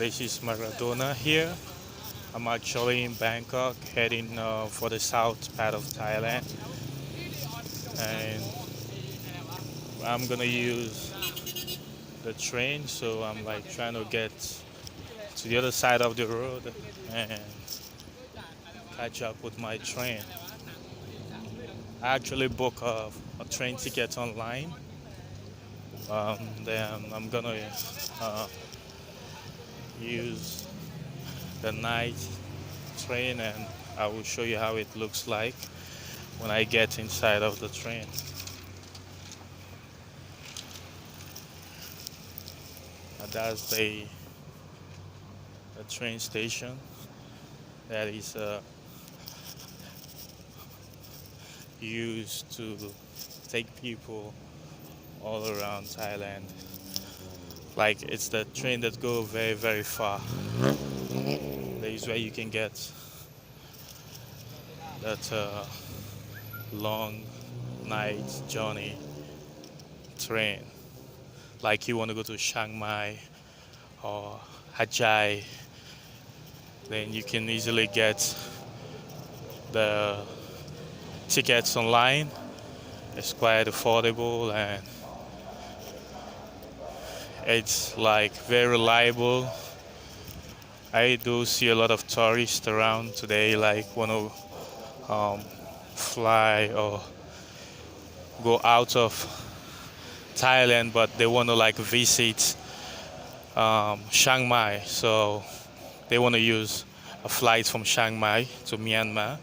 This is Maradona here. I'm actually in Bangkok, heading for the south part of Thailand, and I'm gonna use the train. So I'm like trying to get to the other side of the road and catch up with my train. I actually booked a train ticket online. Then I'm gonna uh, use the night train, and I will show you how it looks like when I get inside of the train. That's the train station that is used to take people all around Thailand. Like it's the train that go very very far. That is where you can get that long night journey train. Like you want to go to Chiang Mai or Hajai, then you can easily get the tickets online. It's quite affordable and it's like very reliable. I do see a lot of tourists around today, like want to fly or go out of Thailand, but they want to like visit Chiang Mai. So they want to use a flight from Chiang Mai to Myanmar.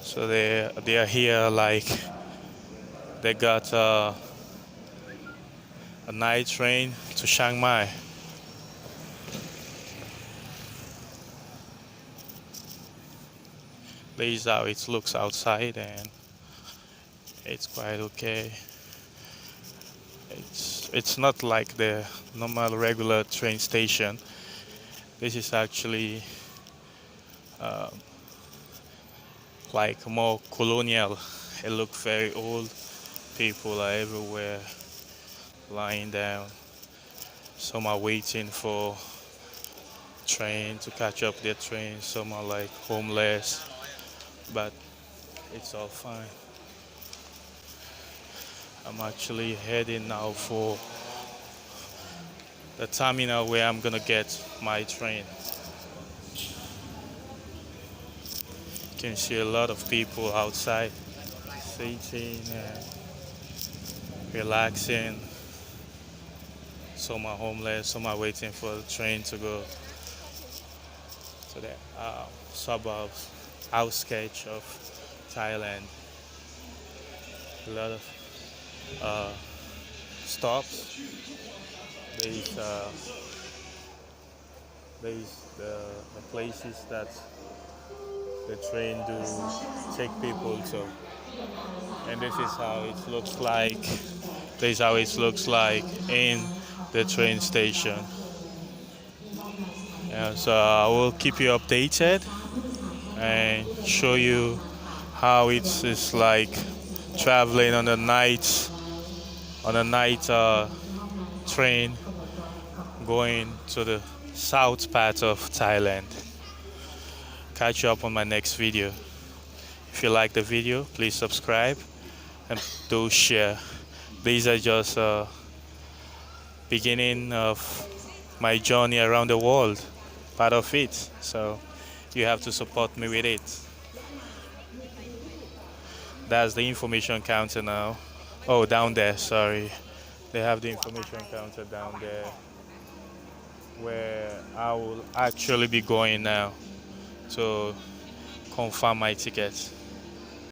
So they are here like they got a night train to Chiang Mai. This is how it looks outside, and it's quite okay. It's not like the normal regular train station. This is actually uh, like more colonial. It looks very old. People are everywhere lying down. Some are waiting for train to catch up their train. Some are like homeless, but it's all fine. I'm actually heading now for the terminal where I'm gonna get my train. You can see a lot of people outside sitting and relaxing. Some are homeless, some are waiting for the train to go to the suburbs, outskirts of Thailand. A lot of stops. There's the places that the train do take people to, and this is how it looks like. This is how it looks like in the train station. Yeah, so I will keep you updated and show you how it is like traveling on a night train going to the south part of Thailand. Catch you up on my next video. If you like the video, please subscribe and do share. These are just beginning of my journey around the world, part of it. So you have to support me with it. That's the information counter now. Oh, down there, sorry. They have the information counter down there where I will actually be going now to confirm my ticket.